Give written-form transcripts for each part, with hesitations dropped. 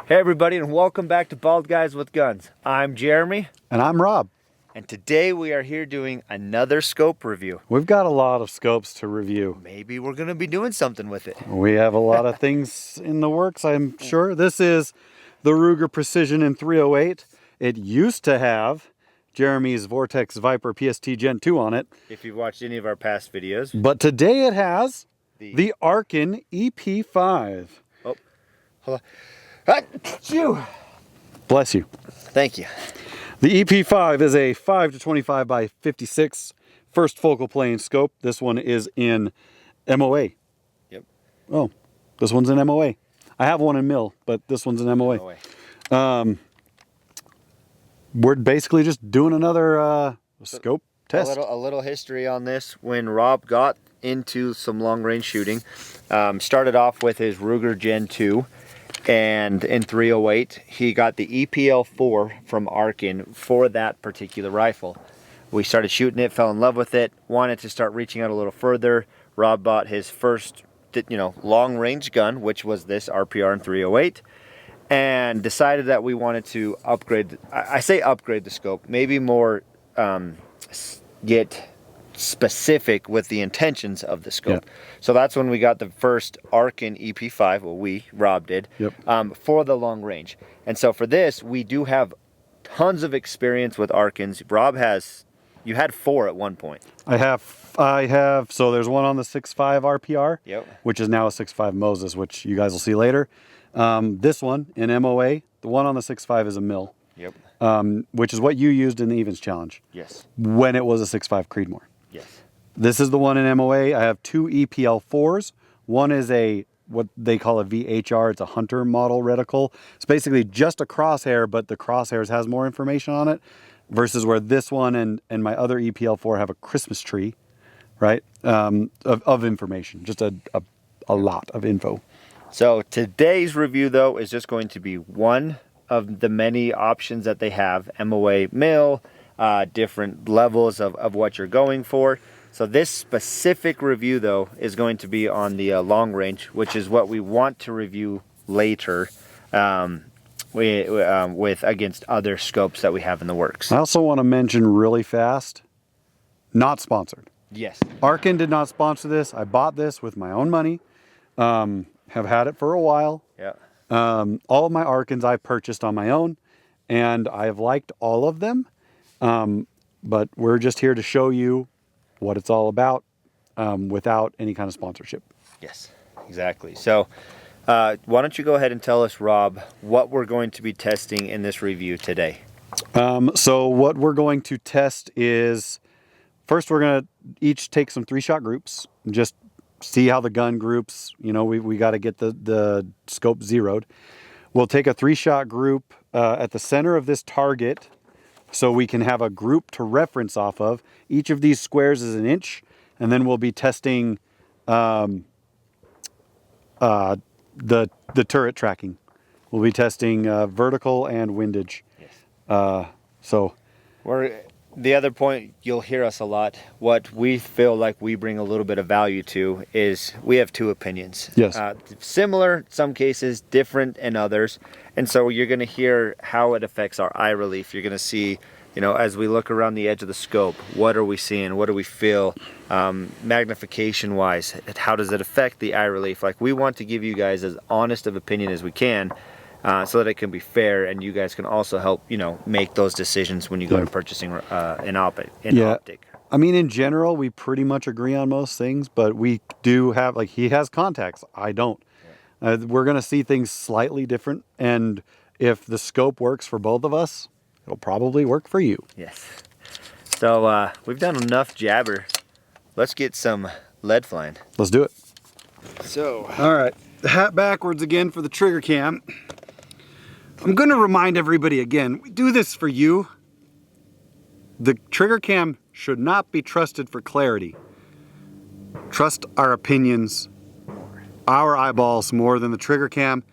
Hey everybody, and welcome back to Bald Guys with Guns. I'm Jeremy. And I'm Rob. And today we are here doing another scope review. We've got a lot of scopes to review. Maybe we're going to be doing something with it. We have a lot of things in the works, I'm sure. This is the Ruger Precision in 308. It used to have Jeremy's Vortex Viper PST Gen 2 on it. If you've watched any of our past videos. But today it has the Arken EP5. Oh, hold on. Achoo! Bless you. Thank you. The EP5 is a 5-25 by 56 first focal plane scope. This one is in MOA. Yep. Oh, this one's in MOA. I have one in mil, but this one's in MOA. We're basically just doing another scope test. A little history on this. When Rob got into some long range shooting, started off with his Ruger Gen 2. And in 308, he got the EPL4 from Arken for that particular rifle. We started shooting it, fell in love with it, wanted to start reaching out a little further. Rob bought his first, long range gun, which was this RPR in 308, and decided that we wanted to upgrade. I say upgrade the scope, maybe more get specific with the intentions of the scope. Yeah. So that's when we got the first Arken EP5, well Rob did, for the long range. And so for this, we do have tons of experience with Arkens. Rob you had 4 at one point. I have, so there's one on the 6.5 RPR, which is now a 6.5 Moses, which you guys will see later. This one in MOA, the one on the 6.5 is a mil. Which is what you used in the Evens Challenge. Yes. When it was a 6.5 Creedmoor. Yes. This is the one in MOA. I have 2 EPL4s. One is what they call a VHR. It's a hunter model reticle. It's basically just a crosshair, but the crosshairs has more information on it, versus where this one and my other EPL4 have a Christmas tree, right? Of information, just a lot of info. So today's review, though, is just going to be one of the many options that they have, MOA mil, different levels of what you're going for. So this specific review, though, is going to be on the long range, which is what we want to review later with against other scopes that we have in the works. I also want to mention really fast, not sponsored. Yes. Arken did not sponsor this. I bought this with my own money. Have had it for a while. Yeah. All of my Arkens I purchased on my own, and I have liked all of them. But we're just here to show you what it's all about without any kind of sponsorship. Yes, exactly. So why don't you go ahead and tell us, Rob, what we're going to be testing in this review today? So what we're going to test is, first we're going to each take some 3-shot groups and just see how the gun groups, we got to get the scope zeroed. We'll take a 3-shot group at the center of this target, so we can have a group to reference off of. Each of these squares is 1 inch, and then we'll be testing the turret tracking. We'll be testing vertical and windage. Yes. The other point you'll hear us a lot, what we feel like we bring a little bit of value to is we have 2 opinions. Yes. Similar in some cases, different in others. And so you're going to hear how it affects our eye relief. You're going to see, as we look around the edge of the scope, what are we seeing? What do we feel? Magnification wise, how does it affect the eye relief? Like, we want to give you guys as honest of opinion as we can. So that it can be fair, and you guys can also help, make those decisions when you go to purchasing an optic. I mean, in general, we pretty much agree on most things, but we do have, he has contacts. I don't. Yeah. We're going to see things slightly different, and if the scope works for both of us, it'll probably work for you. Yes. So we've done enough jabber. Let's get some lead flying. Let's do it. So. All right. The hat backwards again for the trigger cam. I'm going to remind everybody again, we do this for you. The trigger cam should not be trusted for clarity. Trust our opinions, our eyeballs more than the trigger cam.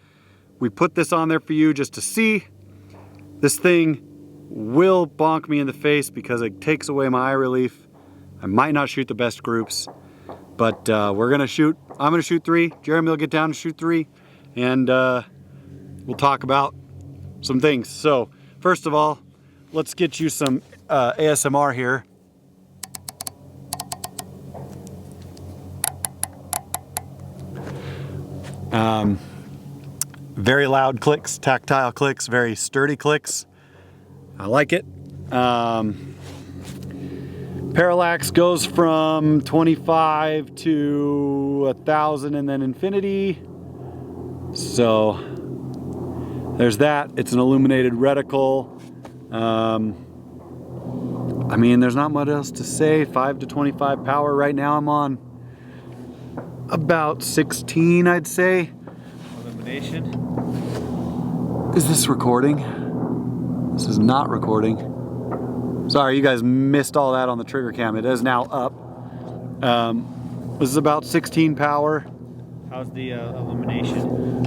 We put this on there for you just to see. This thing will bonk me in the face because it takes away my eye relief. I might not shoot the best groups, but we're going to shoot. I'm going to shoot 3. Jeremy will get down and shoot 3. And we'll talk about some things. So first of all, let's get you some ASMR here. Very loud clicks, tactile clicks, very sturdy clicks. I like it. Parallax goes from 25 to 1,000 and then infinity. So there's that. It's an illuminated reticle. I mean, there's not much else to say. 5 to 25 power. Right now I'm on about 16, I'd say. Illumination. Is this recording? This is not recording. Sorry, you guys missed all that on the trigger cam. It is now up. This is about 16 power. How's the illumination?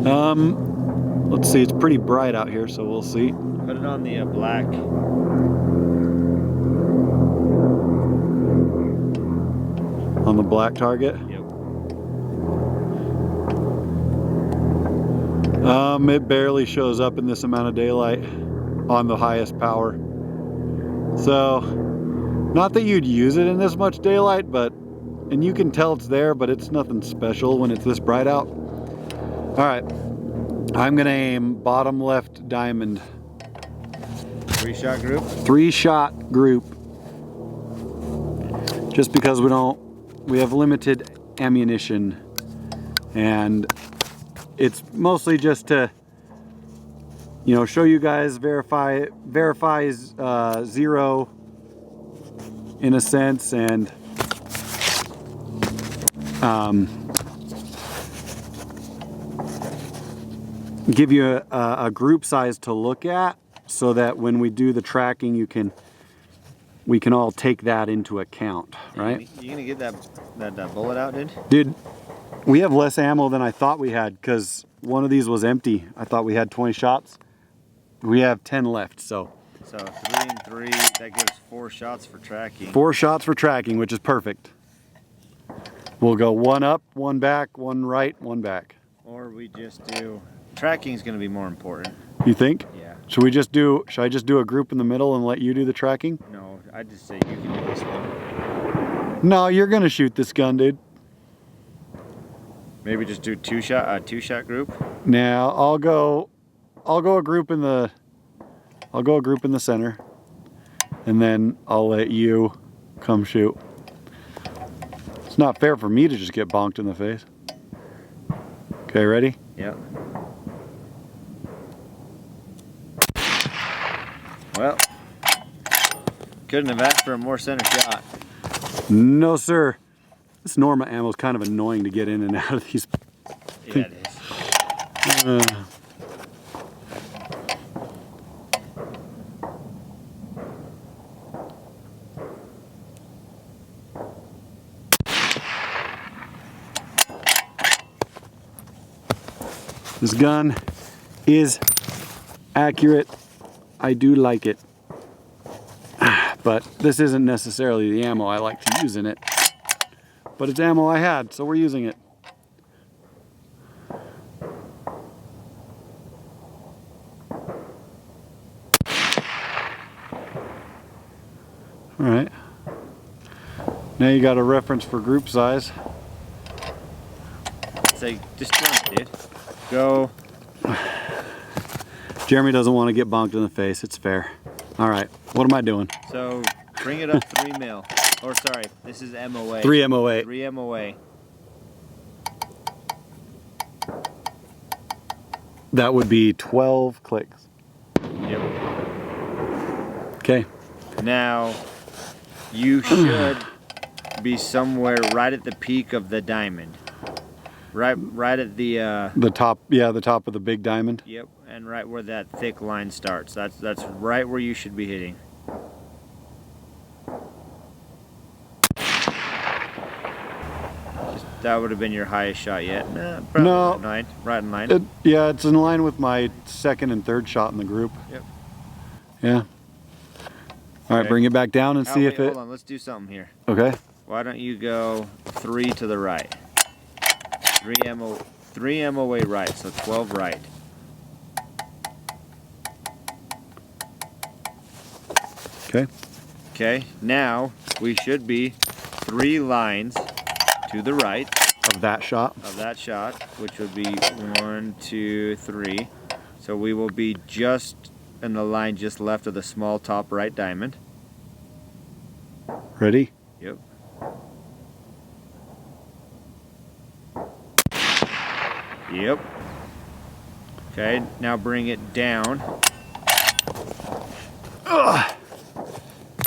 Let's see, it's pretty bright out here, so we'll see. Put it on the black. On the black target? Yep. It barely shows up in this amount of daylight on the highest power. So, not that you'd use it in this much daylight, but, and you can tell it's there, but it's nothing special when it's this bright out. All right, I'm gonna aim bottom left diamond. 3-shot group? 3-shot group. Just because we have limited ammunition, and it's mostly just to, you know, show you guys verifies zero in a sense, and give you a group size to look at, so that when we do the tracking, we can all take that into account, right? You gonna get that bullet out, dude? Dude, we have less ammo than I thought we had, because one of these was empty. I thought we had 20 shots. We have 10 left, so. So 3 and 3, that gives 4 shots for tracking. 4 shots for tracking, which is perfect. We'll go 1 up, 1 back, 1 right, 1 back. Or we just do, tracking is gonna be more important. You think? Yeah. Should I just do a group in the middle and let you do the tracking? No, I'd just say you can do this one. No, you're gonna shoot this gun, dude. Maybe just do 2-shot group. Now I'll go a group in the center, and then I'll let you come shoot. It's not fair for me to just get bonked in the face. Okay, ready? Yep. Well, couldn't have asked for a more center shot. No, sir. This Norma ammo is kind of annoying to get in and out of these. Yeah, it is. This gun is accurate. I do like it. But this isn't necessarily the ammo I like to use in it. But it's ammo I had, so we're using it. All right. Now you got a reference for group size. Say, just jump, dude. Go. Jeromy doesn't want to get bonked in the face. It's fair. All right. What am I doing? So bring it up 3 mil. Or sorry, this is MOA. 3 MOA. 3 MOA. That would be 12 clicks. Yep. Okay. Now, you should be somewhere right at the peak of the diamond. Right at the top, yeah, the top of the big diamond. Yep, and right where that thick line starts. That's right where you should be hitting. That would have been your highest shot yet. Nah, no, right in line. Yeah, it's in line with my second and third shot in the group. Yep. Yeah. All right, bring it back down and see if it. Hold on, let's do something here. Okay. Why don't you go 3 to the right? 3 MOA right, so 12 right. Okay. Okay, now we should be 3 lines to the right Of that shot. which would be 1, 2, 3. So we will be just in the line just left of the small top right diamond. Ready? Yep. Yep. Okay, now bring it down. Ugh.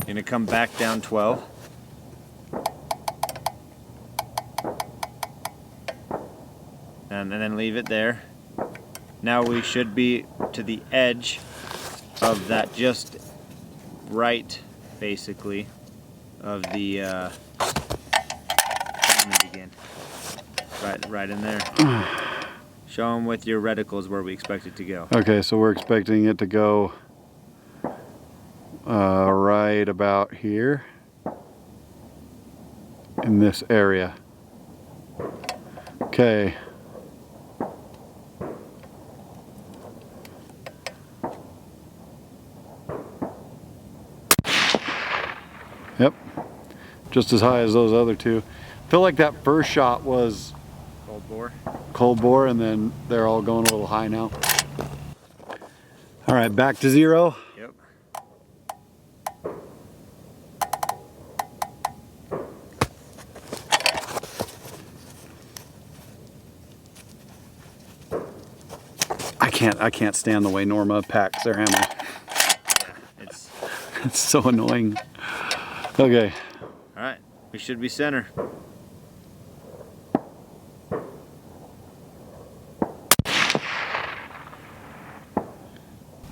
Gonna come back down 12. And then leave it there. Now we should be to the edge of that just right, basically, of the diamond again. Right in there. Show them with your reticles where we expect it to go. Okay, so we're expecting it to go right about here in this area. Okay. Yep, just as high as those other two. I feel like that first shot was cold bore, and then they're all going a little high now. All right, back to 0. Yep. I can't stand the way Norma packs their ammo. It's so annoying. Okay. All right, we should be center.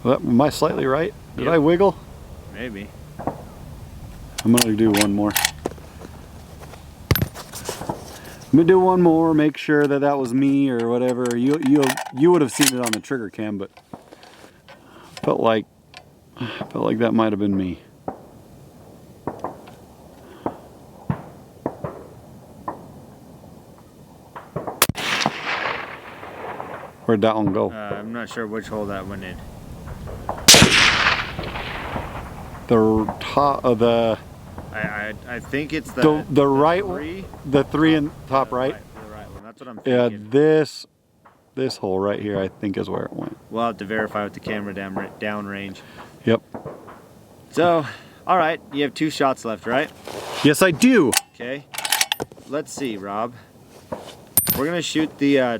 Well, am I slightly right? Did I wiggle? Maybe. I'm gonna do one more. I'm gonna do one more, make sure that that was me or whatever. You would have seen it on the trigger cam, but felt like that might have been me. Where'd that one go? I'm not sure which hole that went in. The top of the. I think it's the right three. The 3 in top right. The right one. That's what I'm Yeah, thinking. this hole right here, I think, is where it went. We'll have to verify with the camera down range. Yep. So, all right, you have 2 shots left, right? Yes, I do. Okay. Let's see, Rob. We're gonna shoot the.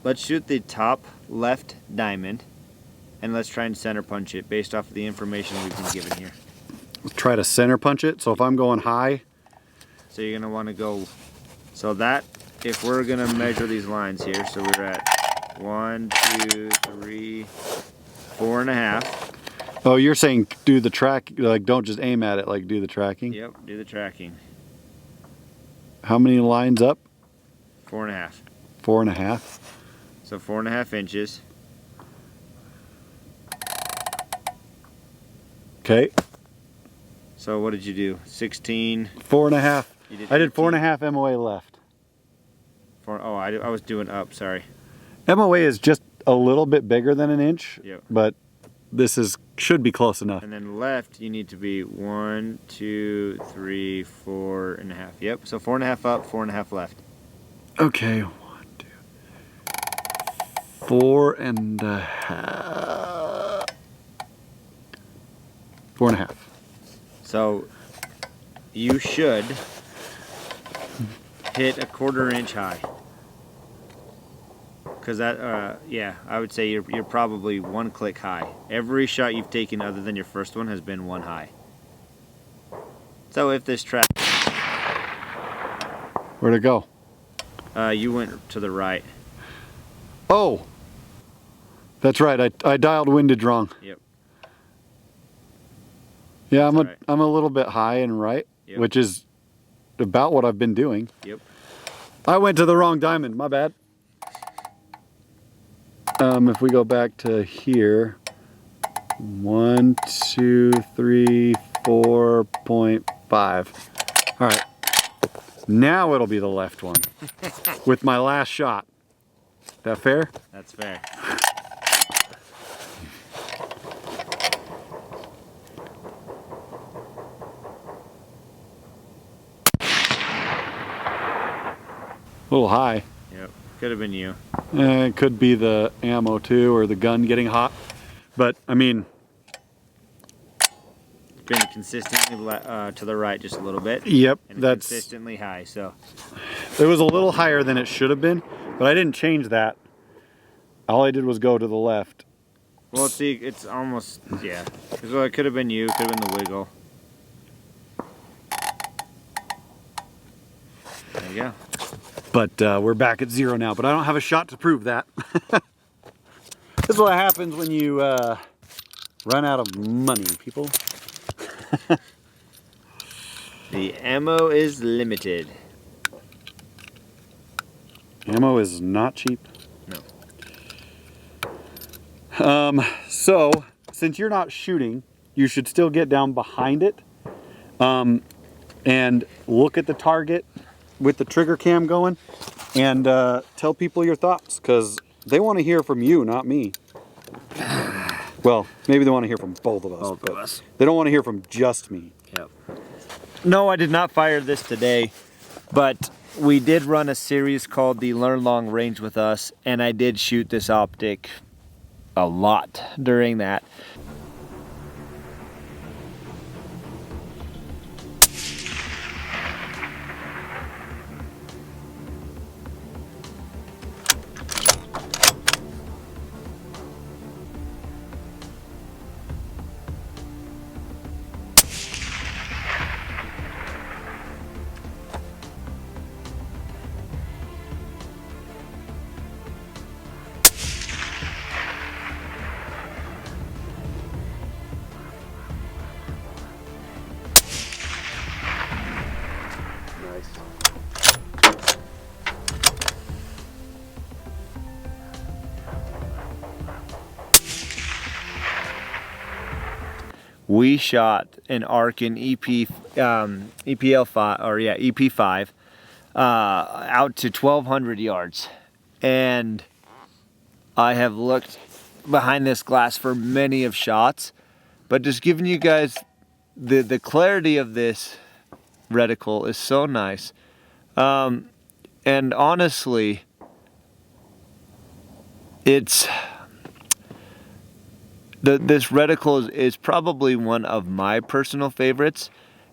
Let's shoot the top left diamond, and let's try and center punch it based off of the information we've been given here. Try to center punch it. So if I'm going high. So you're gonna want to go. So that, if we're gonna measure these lines here, so we're at 1, 2, 3, 4.5. Oh, you're saying do the track, like don't just aim at it, like do the tracking? Yep, do the tracking. How many lines up? 4.5. 4.5. So 4.5 inches. Okay. So what did you do? 16. 4.5. I did 18. 4.5 MOA left. I was doing up, sorry. MOA is just a little bit bigger than an inch, Yep. but this should be close enough. And then left, you need to be 1, 2, 3, 4.5. Yep, so 4.5 up, 4.5 left. Okay, 1, 2, 4.5. 4.5. So you should hit a 1/4 inch high. Because that, yeah, I would say you're probably 1 click high. Every shot you've taken other than your first one has been 1 high. So if this track... Where'd it go? You went to the right. Oh! That's right, I dialed windage wrong. Yep. Yeah, Right. I'm a little bit high and right, Yep. which is about what I've been doing. Yep. I went to the wrong diamond, my bad. If we go back to here, 1, 2, 3, 4.5. All right, now it'll be the left one with my last shot. That fair? That's fair. A little high. Yep, could have been you. It could be the ammo too, or the gun getting hot. But I mean, it's been consistently to the right just a little bit. Yep, and that's consistently high. So it was a little higher than it should have been, but I didn't change that. All I did was go to the left. Well, see, it's almost, yeah. Well, it could have been you, could have been the wiggle. There you go. But we're back at 0 now, but I don't have a shot to prove that. This is what happens when you run out of money, people. The ammo is limited. Ammo is not cheap. No. So, since you're not shooting, you should still get down behind it and look at the target with the trigger cam going and tell people your thoughts, because they want to hear from you, not me. Well, maybe they want to hear from both of us. Both of us. They don't want to hear from just me. Yep. No, I did not fire this today, but we did run a series called the Learn Long Range with Us, and I did shoot this optic a lot during that. We shot an Arken EP5 out to 1,200 yards, and I have looked behind this glass for many of shots, but just giving you guys the clarity of this reticle is so nice, and honestly, it's. This reticle is probably one of my personal favorites,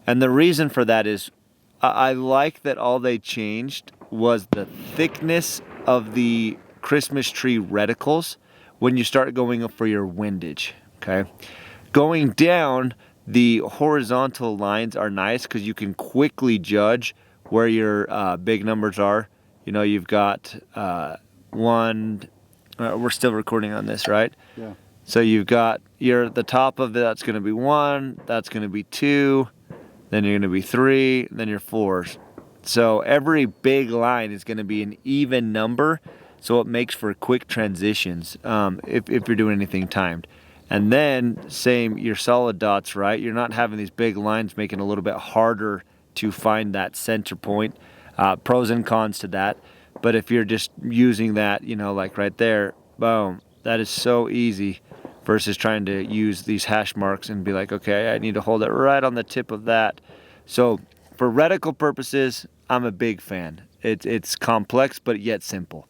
and the reason for that is I like that all they changed was the thickness of the Christmas tree reticles when you start going up for your windage, okay? Going down, the horizontal lines are nice because you can quickly judge where your big numbers are. You know, you've got one, we're still recording on this, right? Yeah. So you've got the top of it, that's going to be 1, that's going to be 2, then you're going to be 3, then you're 4. So every big line is going to be an even number, so it makes for quick transitions if you're doing anything timed. And then same, your solid dots, right? You're not having these big lines making it a little bit harder to find that center point. Pros and cons to that. But if you're just using that, you know, like right there, boom, that is so easy versus trying to use these hash marks and be like, okay, I need to hold it right on the tip of that. So for reticle purposes, I'm a big fan. It's complex, but yet simple.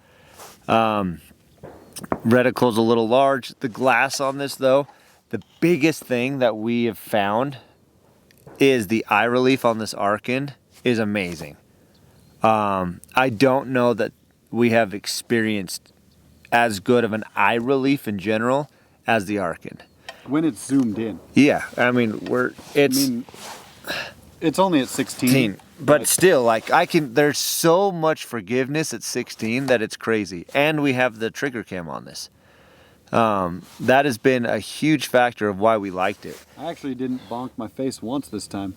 Reticle's a little large. The glass on this though, the biggest thing that we have found is the eye relief on this Arken is amazing. I don't know that we have experienced as good of an eye relief in general as the Arken. When it's zoomed in. Yeah, I mean it's only at 16. But still, like there's so much forgiveness at 16 that it's crazy. And we have the trigger cam on this. That has been a huge factor of why we liked it. I actually didn't bonk my face once this time.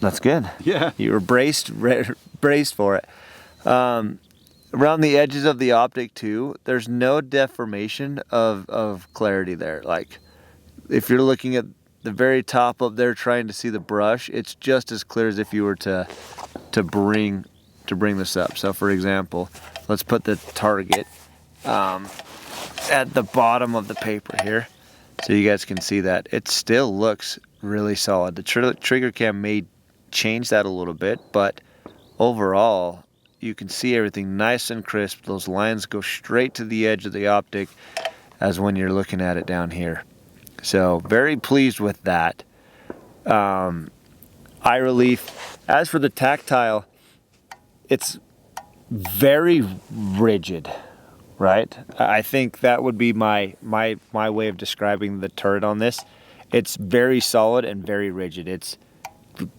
That's good. Yeah. You were braced for it. Around the edges of the optic too, there's no deformation of clarity there. Like if you're looking at the very top up there trying to see the brush, it's just as clear as if you were to bring this up. So for example, let's put the target at the bottom of the paper here so you guys can see that. It still looks really solid. The trigger cam may change that a little bit, but overall You can see everything nice and crisp. Those lines go straight to the edge of the optic as when you're looking at it down here. So very pleased with that. Eye relief. As for the tactile, it's very rigid, right? I think that would be my way of describing the turret on this. It's very solid and very rigid. It's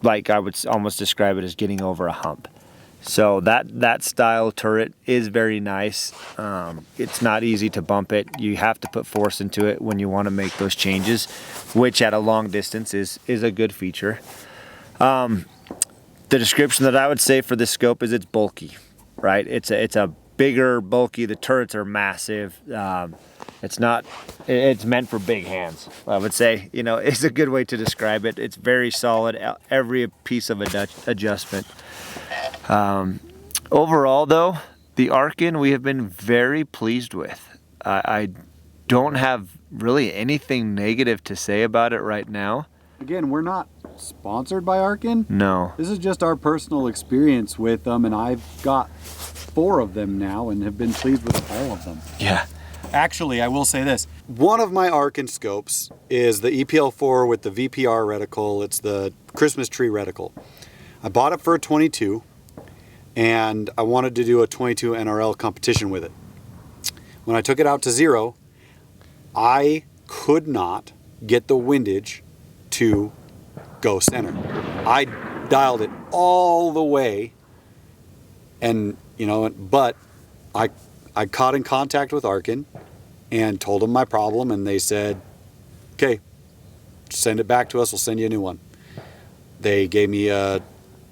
like, I would almost describe it as getting over a hump. So that style turret is very nice. It's not easy to bump it. You have to put force into it when you want to make those changes, which at a long distance is a good feature. The description that I would say for this scope is it's bulky, right? It's a bigger, bulky. The turrets are massive. It's meant for big hands, I would say. You know, it's a good way to describe it. It's very solid. Every piece of adjustment. Overall, though, the Arken we have been very pleased with. I don't have really anything negative to say about it right now. Again, we're not sponsored by Arken. No. This is just our personal experience with them, and I've got 4 of them now and have been pleased with all of them. Yeah. Actually, I will say this. One of my Arken scopes is the EPL4 with the VPR reticle. It's the Christmas tree reticle. I bought it for a 22, and I wanted to do a 22 NRL competition with it. When I took it out to 0, I could not get the windage to go center. I dialed it all the way, and but I caught in contact with Arken and told them my problem, and they said, okay, send it back to us, we'll send you a new one. They gave me a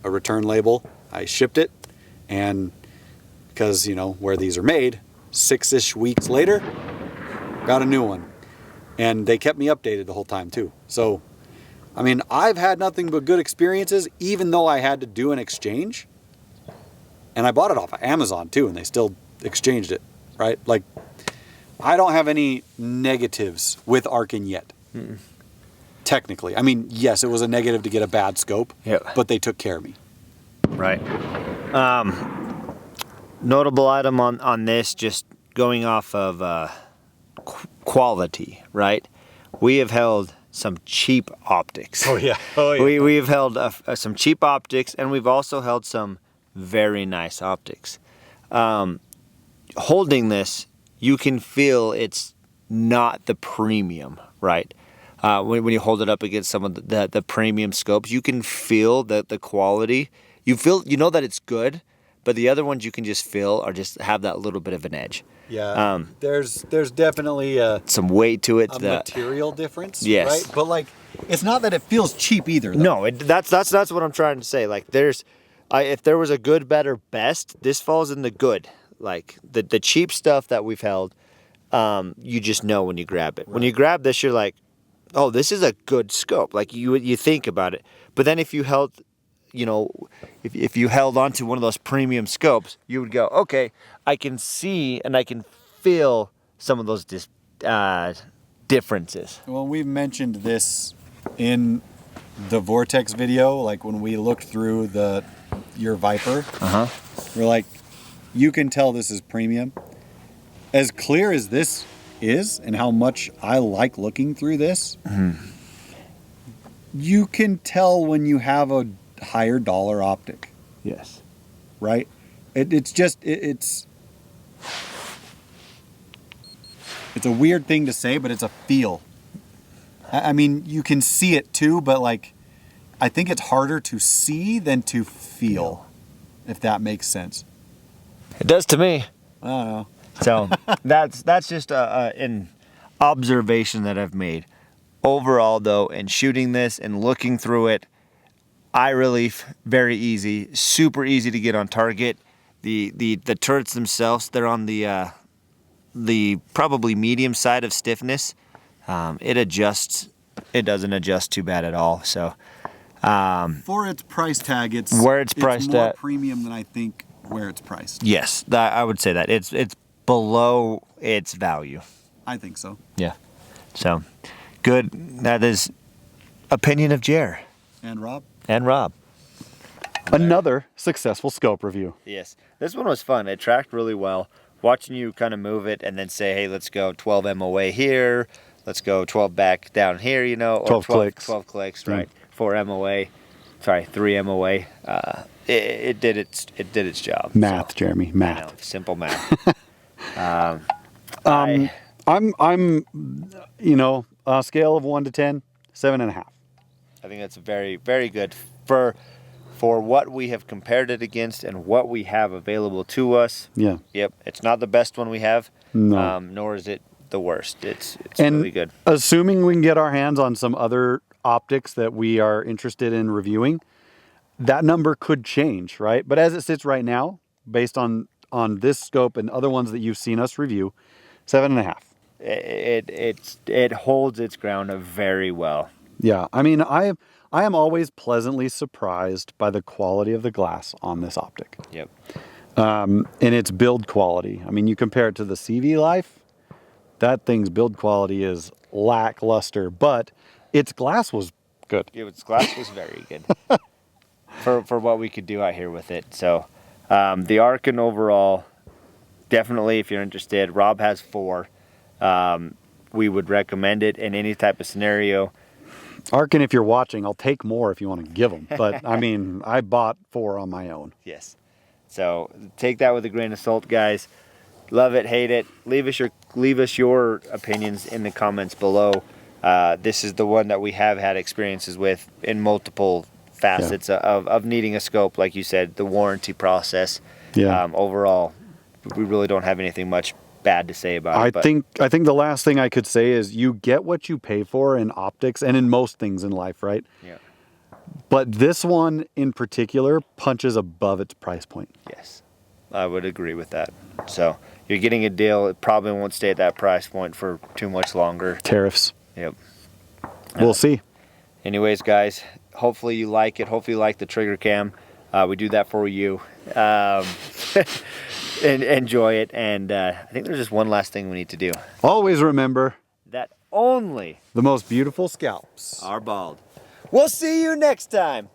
return label. I shipped it, and because where these are made, 6-ish weeks later, got a new one. And they kept me updated the whole time too. So I mean, I've had nothing but good experiences, even though I had to do an exchange. And I bought it off of Amazon too, and they still exchanged it, right? Like, I don't have any negatives with Arken yet. Mm-mm. Technically. I mean, yes, it was a negative to get a bad scope, but they took care of me. Right. Notable item on this, just going off of quality, right? We have held some cheap optics. Oh yeah. We have held some cheap optics, and we've also held some very nice optics. Holding this, you can feel it's not the premium, right? When you hold it up against some of the premium scopes, you can feel the quality. You know that it's good, but the other ones you can just feel are just have that little bit of an edge. Yeah, there's definitely some weight to it. A material difference, yes. Right? But like, it's not that it feels cheap either, though. No, that's what I'm trying to say. Like, if there was a good, better, best, this falls in the good. Like the cheap stuff that we've held, you just know when you grab it. Right. When you grab this, you're like, oh, this is a good scope. Like you think about it. But then if you held, if you held onto one of those premium scopes, you would go, okay, I can see and I can feel some of those differences. Well, we've mentioned this in the Vortex video, like when we looked through your Viper. We're like, you can tell this is premium. As clear as this is and how much I like looking through this, you can tell when you have a higher dollar optic. Yes. Right? It's a weird thing to say, but it's a feel. I mean, you can see it too, but like, I think it's harder to see than to feel, if that makes sense. It does to me. I don't know. So that's just an observation that I've made. Overall, though, in shooting this and looking through it, eye relief, very easy, super easy to get on target. The turrets themselves, they're on the probably medium side of stiffness. It doesn't adjust too bad at all. So for its price tag, it's where it's priced more at premium than I think where it's priced. Yes, I would say that it's below its value. I think so. Yeah. So good. That is opinion of Jer and Rob. And Rob. Another successful scope review. Yes, this one was fun. It tracked really well. Watching you kind of move it and then say, hey, let's go 12 MOA here. Let's go 12 back down here, you know. Or 12 clicks. 12 clicks, right. 4 MOA. Sorry, 3 MOA. It did its job. Math, so, Jeremy, math. I know, simple math. I'm, you know, a scale of 1 to 10, 7.5. I think that's very, very good for what we have compared it against and what we have available to us. Yeah. Yep. It's not the best one we have, No. nor is it the worst. It's And really good. assuming we can get our hands on some other optics that we are interested in reviewing, that number could change, right? But as it sits right now, based on this scope and other ones that you've seen us review, 7.5. It holds its ground very well. Yeah, I mean, I am always pleasantly surprised by the quality of the glass on this optic. Yep. And its build quality. I mean, you compare it to the CV Life, that thing's build quality is lackluster, but its glass was good. Its glass was very good for what we could do out here with it. So the Arken overall, definitely if you're interested, Rob has 4. We would recommend it in any type of scenario. Arken, if you're watching, I'll take more if you want to give them. But I mean, I bought 4 on my own. Yes. So take that with a grain of salt, guys. Love it, hate it. Leave us your opinions in the comments below. This is the one that we have had experiences with in multiple facets of needing a scope, like you said, the warranty process. Yeah. Overall, we really don't have anything much bad to say about it. I think the last thing I could say is you get what you pay for in optics and in most things in life, right? Yeah. But this one in particular punches above its price point. Yes, I would agree with that. So you're getting a deal. It probably won't stay at that price point for too much longer. Tariffs. Yep. We'll see. Anyways, guys, hopefully you like it. Hopefully you like the trigger cam. We do that for you. And enjoy it. And I think there's just one last thing we need to do. Always remember That only the most beautiful scalps are bald. We'll see you next time.